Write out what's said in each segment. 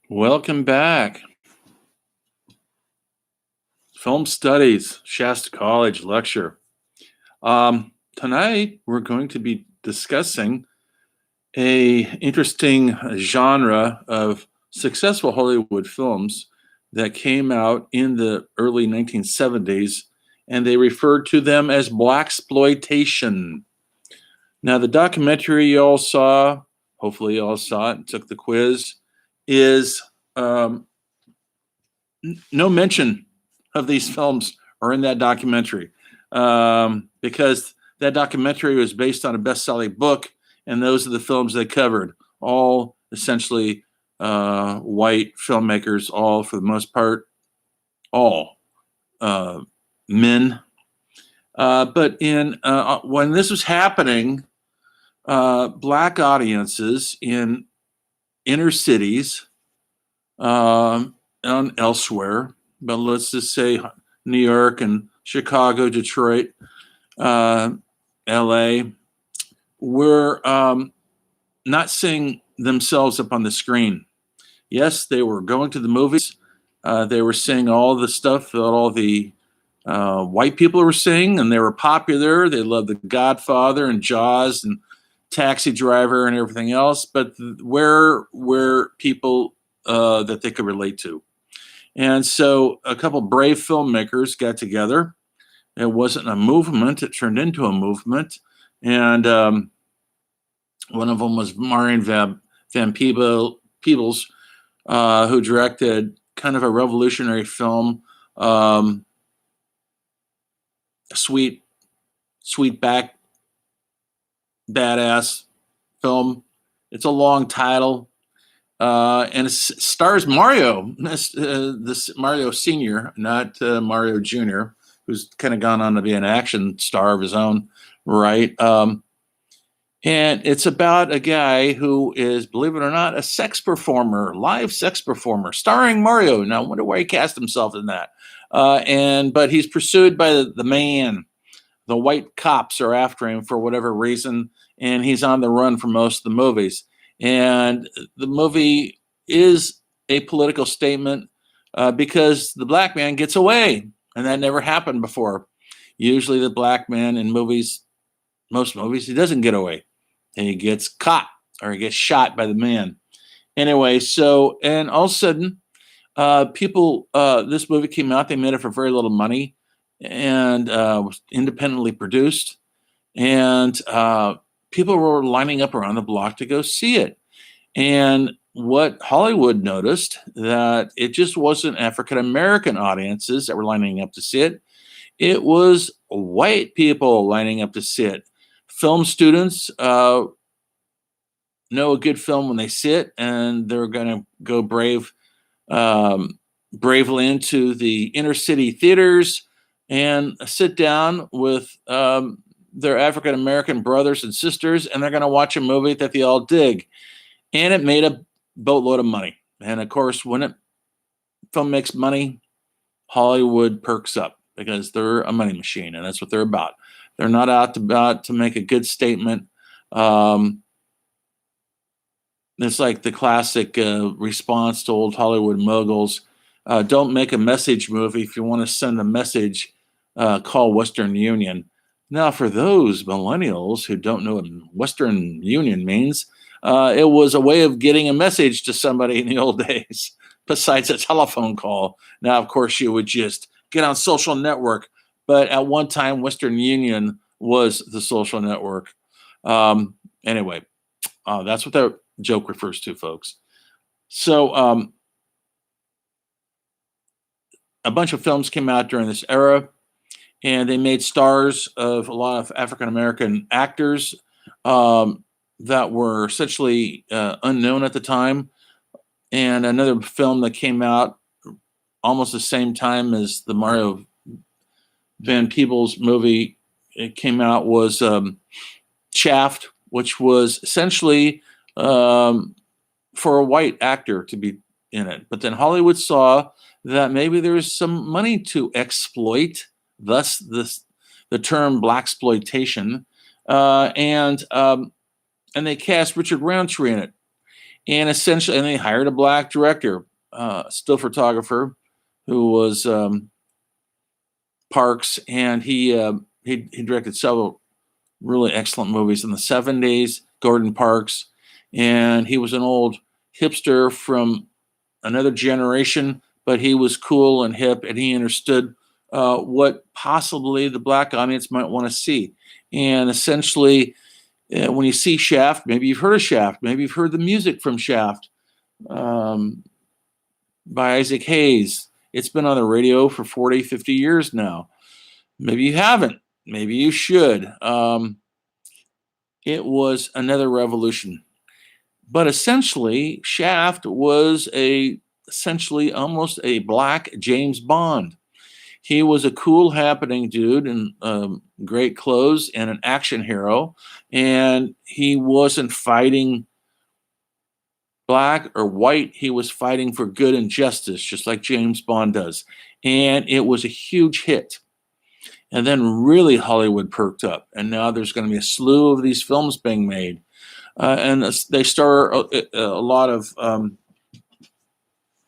Welcome back. Film Studies, Shasta College lecture. Tonight we're going to be discussing a interesting genre of successful Hollywood films that came out in the early 1970s, and they referred to them as Blaxploitation. Now, the documentary you all saw, hopefully you all saw it and took the quiz, is no mention of these films are in that documentary, because that documentary was based on a best-selling book, and those are the films they covered. All essentially white filmmakers, all for the most part, all men. But when this was happening, black audiences in inner cities and elsewhere, but let's just say New York and Chicago, Detroit, LA, were not seeing themselves up on the screen. Yes, they were going to the movies. They were seeing all the stuff that all the white people were seeing, and they were popular. They loved The Godfather and Jaws and Taxi Driver and everything else. But where were people that they could relate to? And so a couple brave filmmakers got together. It wasn't a movement, it turned into a movement. And one of them was Marion Van Peebles, who directed kind of a revolutionary film, sweet back badass film. It's a long title. And it stars Mario, this Mario Sr., not Mario Jr., who's kind of gone on to be an action star of his own right. And it's about a guy who is, believe it or not, a sex performer, live sex performer, starring Mario. Now, I wonder why he cast himself in that. But he's pursued by the man. The white cops are after him for whatever reason, and he's on the run for most of the movies. And the movie is a political statement because the black man gets away, and that never happened before. Usually the black man in movies, most movies, he doesn't get away. And he gets caught or he gets shot by the man. Anyway, so, and all of a sudden, this movie came out, they made it for very little money and was independently produced. And people were lining up around the block to go see it. And what Hollywood noticed, that it just wasn't African American audiences that were lining up to see it. It was white people lining up to see it. Film students know a good film when they see it, and they're going to go bravely into the inner city theaters and sit down with their African American brothers and sisters, and they're going to watch a movie that they all dig. And it made a boatload of money. And of course, when a film makes money, Hollywood perks up because they're a money machine, and that's what they're about. They're not out to make a good statement. It's like the classic response to old Hollywood moguls. Don't make a message movie. If you want to send a message, call Western Union. Now, for those millennials who don't know what Western Union means, it was a way of getting a message to somebody in the old days, besides a telephone call. Now, of course, you would just get on social network. But at one time, Western Union was the social network. Anyway, that's what that joke refers to, folks. So a bunch of films came out during this era, and they made stars of a lot of African American actors that were essentially unknown at the time. And another film that came out almost the same time as the Mario Van Peebles movie it came out was Shaft, which was essentially for a white actor to be in it. But then Hollywood saw that maybe there was some money to exploit, thus the term Blaxploitation, and they cast Richard Roundtree in it. And essentially, and they hired a black director, still photographer, who was Parks, and he directed several really excellent movies in the 70s, Gordon Parks, and he was an old hipster from another generation, but he was cool and hip, and he understood what possibly the black audience might want to see. And essentially, when you see Shaft, maybe you've heard of Shaft, maybe you've heard the music from Shaft um, by Isaac Hayes. It's been on the radio for 40, 50 years now. Maybe you haven't. Maybe you should. It was another revolution. But essentially, Shaft was essentially almost a black James Bond. He was a cool, happening dude in great clothes and an action hero, and he wasn't fighting black or white. He was fighting for good and justice, just like James Bond does. And it was a huge hit. And then really Hollywood perked up, and now there's going to be a slew of these films being made. And they star a lot of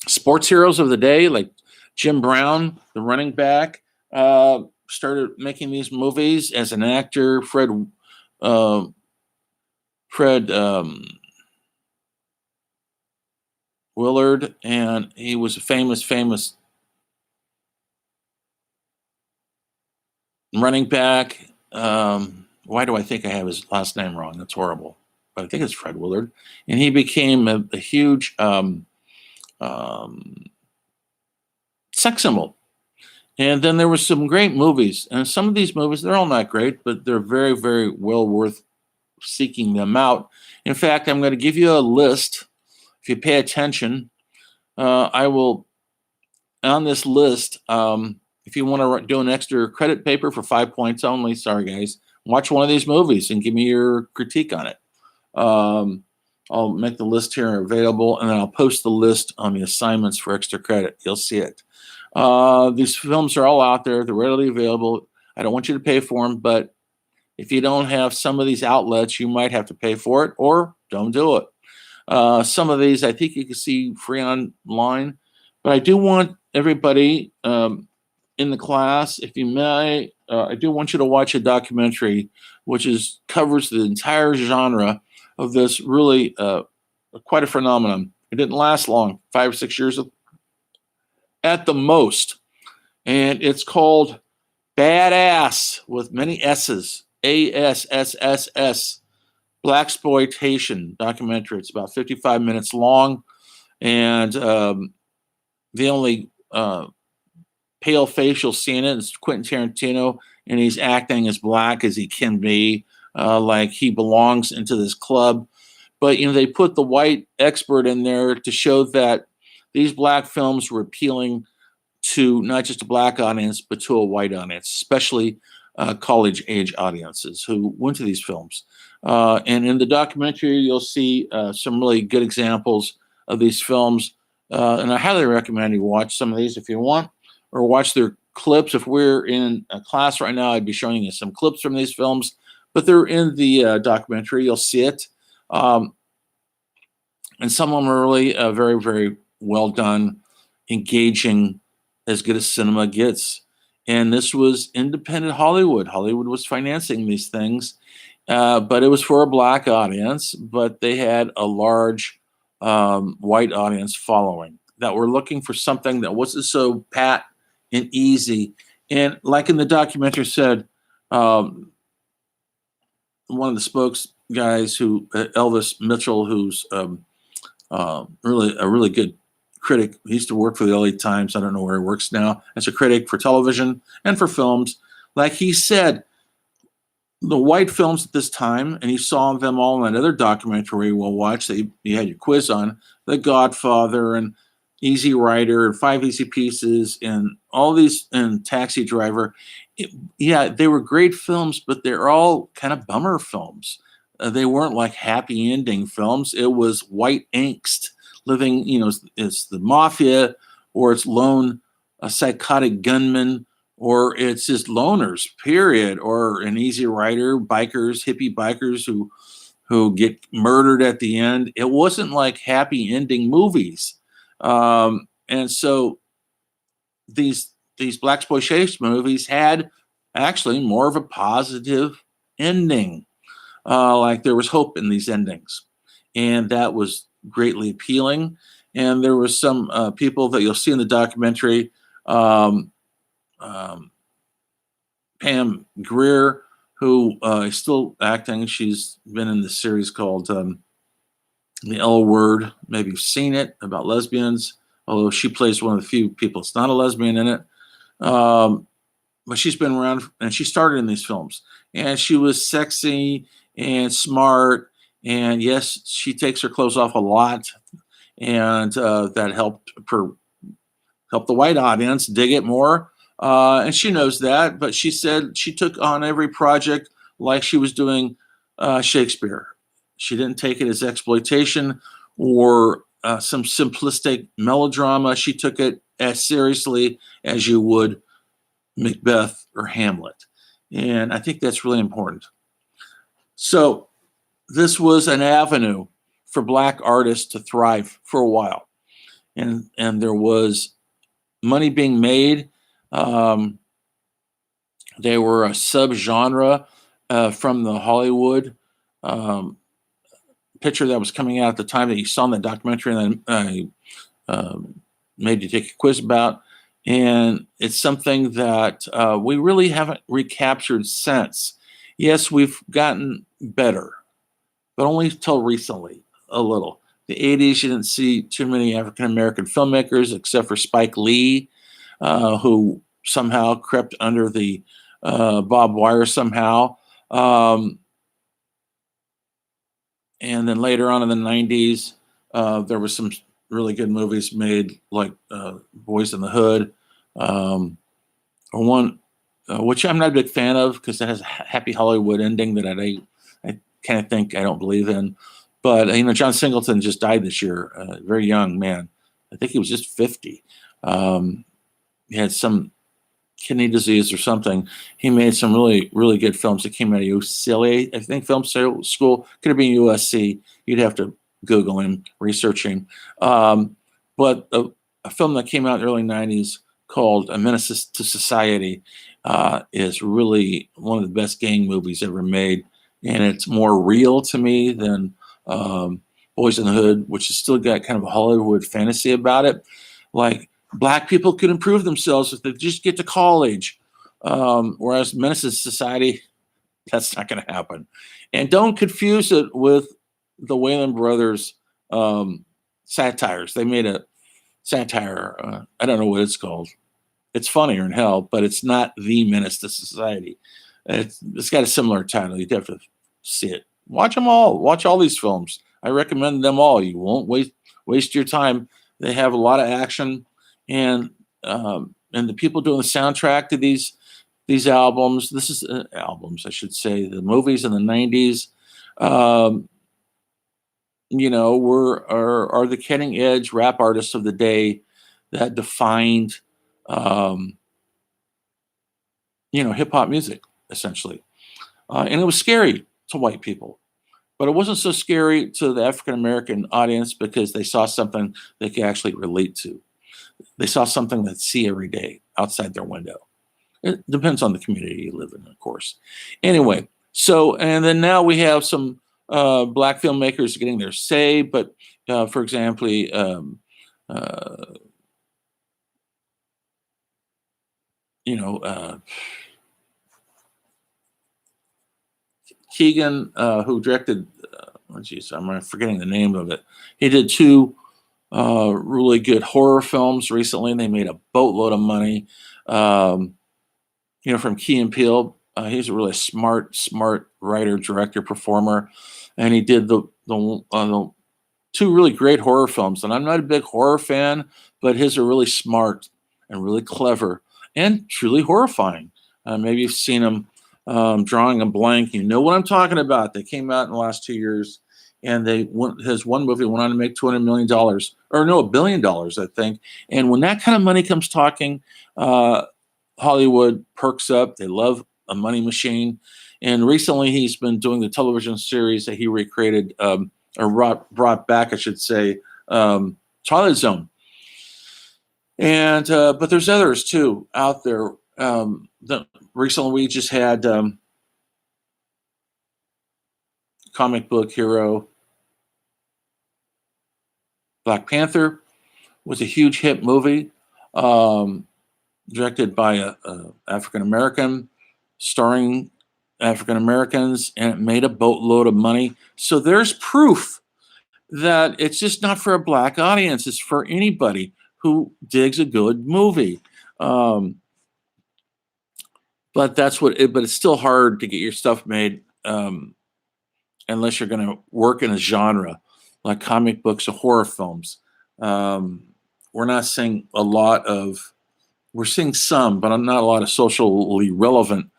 sports heroes of the day, like Jim Brown, the running back, started making these movies as an actor. Fred Willard, and he was a famous running back. Why do I think I have his last name wrong? That's horrible. But I think it's Fred Willard. And he became a huge sex symbol. And then there were some great movies. And some of these movies, they're all not great, but they're very, very well worth seeking them out. In fact, I'm going to give you a list. If you pay attention, I will, on this list, if you want to do an extra credit paper for 5 points only, sorry guys, watch one of these movies and give me your critique on it. I'll make the list here available, and then I'll post the list on the assignments for extra credit. You'll see it. These films are all out there. They're readily available. I don't want you to pay for them, but if you don't have some of these outlets, you might have to pay for it, or don't do it. Some of these I think you can see free online, but I do want everybody in the class, if you may, I do want you to watch a documentary which covers the entire genre of this really quite a phenomenon. It didn't last long, 5 or 6 years at the most. And it's called Badass with many S's, ASSSS, Blaxploitation documentary. It's about 55 minutes long. And the only pale face you'll see in it is Quentin Tarantino, and he's acting as black as he can be, like he belongs into this club. But they put the white expert in there to show that these black films were appealing to not just a black audience, but to a white audience, especially college age audiences who went to these films. And in the documentary, you'll see some really good examples of these films. And I highly recommend you watch some of these if you want, or watch their clips. If we're in a class right now, I'd be showing you some clips from these films, but they're in the documentary. You'll see it. And some of them are really very, very well done, engaging, as good as cinema gets. And this was independent Hollywood. Hollywood was financing these things, but it was for a black audience, but they had a large white audience following that were looking for something that wasn't so pat and easy. And like in the documentary said, one of the spokes guys, Elvis Mitchell, who's really a really good critic. He used to work for the LA Times. I don't know where he works now. As a critic for television and for films. Like he said, the white films at this time, and he saw them all in another documentary we'll watch that you had your quiz on, The Godfather and Easy Rider and Five Easy Pieces and all these, and Taxi Driver. They were great films, but they're all kind of bummer films. They weren't like happy ending films. It was white angst. Living, it's the mafia, or it's lone psychotic gunman, or it's just loners, period, or an Easy Rider, bikers, hippie bikers who who get murdered at the end. It wasn't like happy ending movies. And so these Blaxploitation movies had actually more of a positive ending. Like there was hope in these endings, and that was greatly appealing. And there was some people that you'll see in the documentary. Um, um, Pam Grier, who is still acting. She's been in this series called The L Word. Maybe you've seen it, about lesbians, although she plays one of the few people that's not a lesbian in it. But she's been around, and she started in these films. And she was sexy and smart. And yes, she takes her clothes off a lot. And that helped help the white audience dig it more. And she knows that, but she said she took on every project like she was doing Shakespeare. She didn't take it as exploitation or some simplistic melodrama. She took it as seriously as you would Macbeth or Hamlet. And I think that's really important. So this was an avenue for Black artists to thrive for a while. And there was money being made. They were a subgenre from the Hollywood picture that was coming out at the time that you saw in the documentary, and then I made you take a quiz about. And it's something that we really haven't recaptured since. Yes, we've gotten better, but only till recently, a little. The 80s, you didn't see too many African-American filmmakers except for Spike Lee, who somehow crept under the barbed wire somehow. And then later on in the 90s, there was some really good movies made, like Boys in the Hood, or one which I'm not a big fan of because it has a happy Hollywood ending that I kind of think I don't believe in. But John Singleton just died this year, very young man. I think he was just 50. He had some kidney disease or something. He made some really, really good films that came out of UCLA, I think, film school. Could have been USC. You'd have to Google him, research him. But a film that came out in the early 90s called A Menace to Society is really one of the best gang movies ever made. And it's more real to me than Boys in the Hood, which has still got kind of a Hollywood fantasy about it. Like, Black people could improve themselves if they just get to college. Whereas Menace to Society, that's not going to happen. And don't confuse it with the Wayland brothers satires. They made a satire. I don't know what it's called. It's funnier in hell, but it's not the Menace to Society. It's got a similar title. You'd have to see it. Watch them all. Watch all these films. I recommend them all. You won't waste your time. They have a lot of action, and the people doing the soundtrack to these albums. This is albums, I should say. The movies in the 90s. Are the cutting edge rap artists of the day that defined, hip hop music, essentially. And it was scary to white people, but it wasn't so scary to the African American audience because they saw something they could actually relate to. They saw something they see every day outside their window. It depends on the community you live in, of course. Anyway, and then now we have some Black filmmakers getting their say, but for example, Keegan, who directed, I'm forgetting the name of it. He did two really good horror films recently, and they made a boatload of money. From Key and Peele, he's a really smart writer, director, performer, and he did the two really great horror films. And I'm not a big horror fan, but his are really smart and really clever and truly horrifying. Maybe you've seen them. Drawing a blank, you know what I'm talking about. They came out in the last 2 years, and his one movie went on to make $200 million, or no, $1 billion, I think. And when that kind of money comes talking, Hollywood perks up. They love a money machine. And recently, he's been doing the television series that he recreated, or brought back, I should say, Twilight Zone. And but there's others too out there. Recently, we just had comic book hero Black Panther was a huge hit movie, directed by a African American, starring African Americans, and it made a boatload of money. So there's proof that it's just not for a black audience; it's for anybody who digs a good movie. But that's what. But it's still hard to get your stuff made unless you're going to work in a genre like comic books or horror films. We're not seeing a lot of. We're seeing some, but not a lot of socially relevant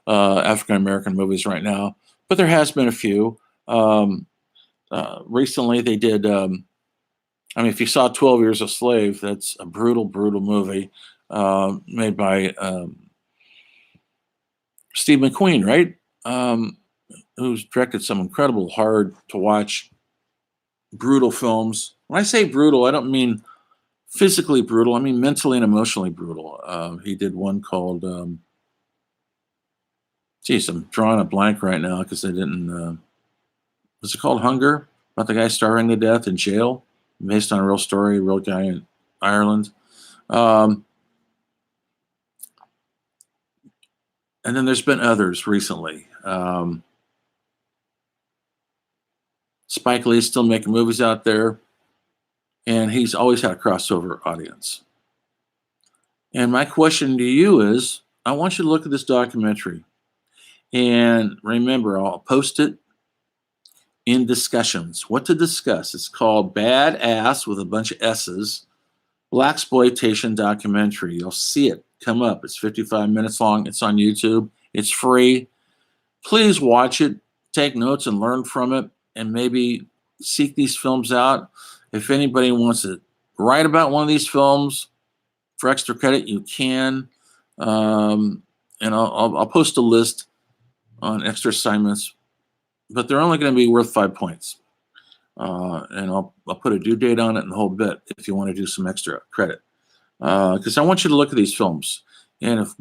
African American movies right now. But there has been a few. Recently, they did. If you saw 12 Years a Slave, that's a brutal, brutal movie made by Steve McQueen, right? Who's directed some incredible, hard to watch, brutal films. When I say brutal, I don't mean physically brutal. I mean mentally and emotionally brutal. He did one called, I'm drawing a blank right now because I didn't, was it called Hunger? About the guy starving to death in jail, based on a real story, real guy in Ireland. And then there's been others recently. Spike Lee's still making movies out there, and he's always had a crossover audience. And my question to you is, I want you to look at this documentary. And remember, I'll post it in discussions. What to discuss? It's called Badass with a bunch of S's, Blaxploitation documentary. You'll see it come up. It's 55 minutes long. It's on YouTube. It's free. Please watch it, take notes and learn from it, and maybe seek these films out. If anybody wants to write about one of these films for extra credit, you can. And I'll post a list on extra assignments, but they're only going to be worth 5 points. And I'll put a due date on it and the whole bit if you want to do some extra credit. Because I want you to look at these films. And if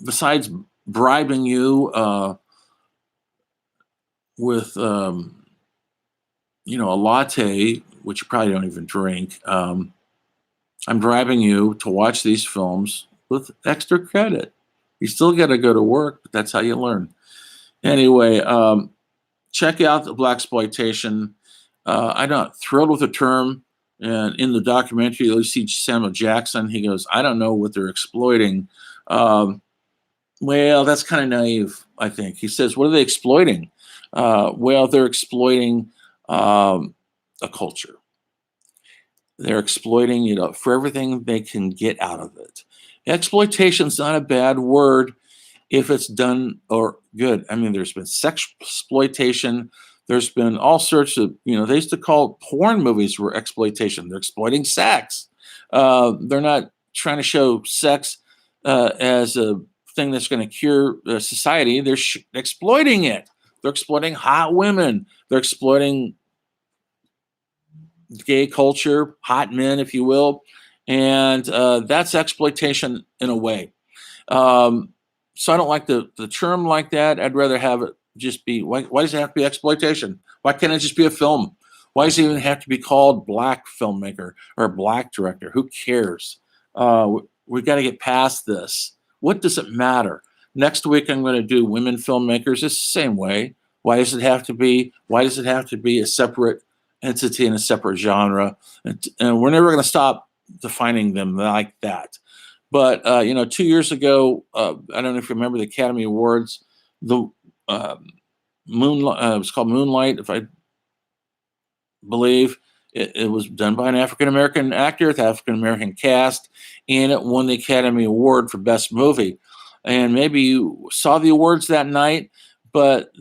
besides bribing you with, a latte, which you probably don't even drink, I'm bribing you to watch these films with extra credit. You still got to go to work, but that's how you learn. Anyway, check out the Blaxploitation. I'm not thrilled with the term. And in the documentary, you see Samuel Jackson. He goes, I don't know what they're exploiting. Well, that's kind of naive, I think. He says, what are they exploiting? Well, they're exploiting a culture. They're exploiting it for everything they can get out of it. Exploitation is not a bad word if it's done or good. I mean, there's been sex exploitation. There's been all sorts of, they used to call porn movies were exploitation. They're exploiting sex. They're not trying to show sex as a thing that's going to cure society. They're exploiting it. They're exploiting hot women. They're exploiting gay culture, hot men, if you will. And that's exploitation in a way. So I don't like the term like that. I'd rather have it just be, why does it have to be exploitation? Why can't it just be a film? Why does it even have to be called black filmmaker or black director? Who cares? We got to get past this. What does it matter? Next week, I'm going to do women filmmakers. It's the same way. Why does it have to be a separate entity in a separate genre? And we're never going to stop defining them like that. But 2 years ago, I don't know if you remember the Academy Awards. The Moonlight, it was called Moonlight, if I believe. It was done by an African American actor with African American cast, and it won the Academy Award for Best Movie. And maybe you saw the awards that night, but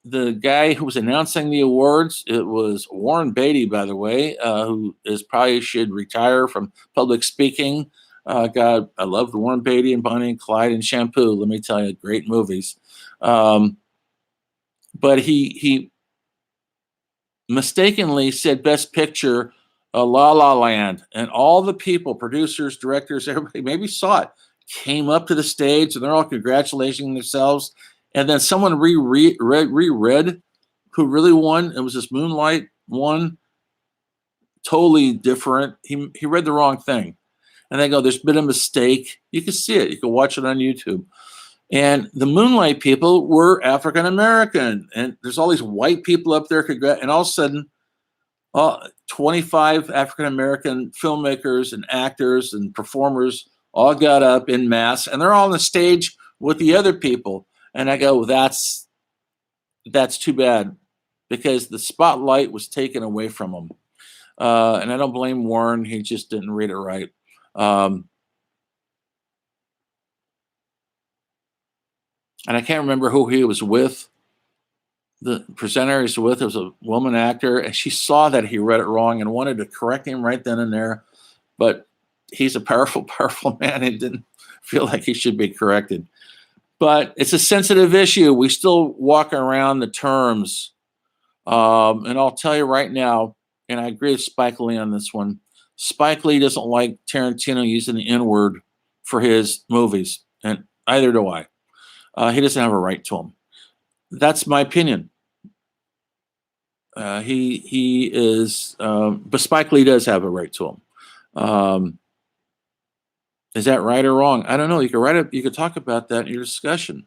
the guy who was announcing the awards, it was Warren Beatty, by the way, who probably should retire from public speaking. God, I love the Warren Beatty and Bonnie and Clyde and Shampoo. Let me tell you, great movies. But he mistakenly said Best Picture, La La Land, and all the people, producers, directors, everybody maybe saw it, came up to the stage and they're all congratulating themselves. And then someone reread who really won. It was this Moonlight one, totally different. He read the wrong thing. And they go, there's been a mistake. You can see it. You can watch it on YouTube. And the Moonlight people were African American. And there's all these white people up there. And all of a sudden, 25 African American filmmakers and actors and performers all got up in mass. And they're all on the stage with the other people. And I go, that's too bad, because the spotlight was taken away from them. And I don't blame Warren. He just didn't read it right. And I can't remember who he was with. The presenter he was with, it was a woman actor, and she saw that he read it wrong and wanted to correct him right then and there. But he's a powerful, powerful man and didn't feel like he should be corrected. But it's a sensitive issue. We still walk around the terms. And I'll tell you right now, and I agree with Spike Lee on this one, Spike Lee doesn't like Tarantino using the N-word for his movies, and either do I. He doesn't have a right to them. That's my opinion. He is, but Spike Lee does have a right to them. Is that right or wrong? I don't know. You could talk about that in your discussion.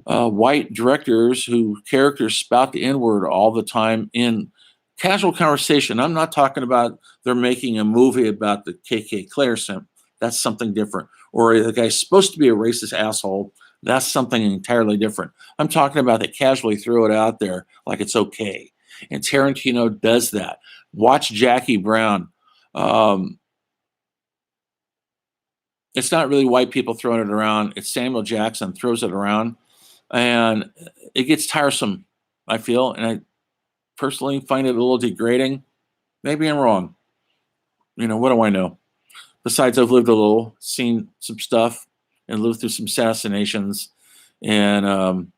White directors who characters spout the N-word all the time in casual conversation. I'm not talking about they're making a movie about the KKK or something. That's something different. Or the guy's supposed to be a racist asshole. That's something entirely different. I'm talking about they casually throw it out there like it's okay. And Tarantino does that. Watch Jackie Brown. It's not really white people throwing it around. It's Samuel Jackson throws it around. And it gets tiresome, I feel. And I personally find it a little degrading. Maybe I'm wrong. What do I know? Besides, I've lived a little, seen some stuff, and lived through some assassinations. And,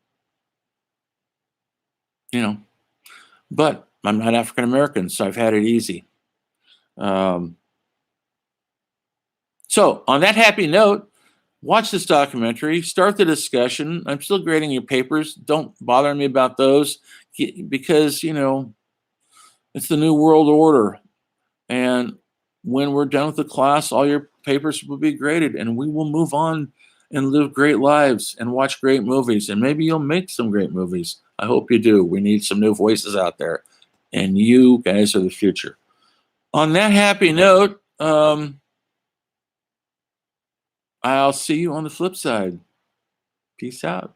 but I'm not African American, so I've had it easy. So on that happy note, watch this documentary, start the discussion. I'm still grading your papers. Don't bother me about those, because, it's the new world order. And when we're done with the class, all your papers will be graded, and we will move on and live great lives and watch great movies. And maybe you'll make some great movies. I hope you do. We need some new voices out there, and you guys are the future. On that happy note, I'll see you on the flip side. Peace out.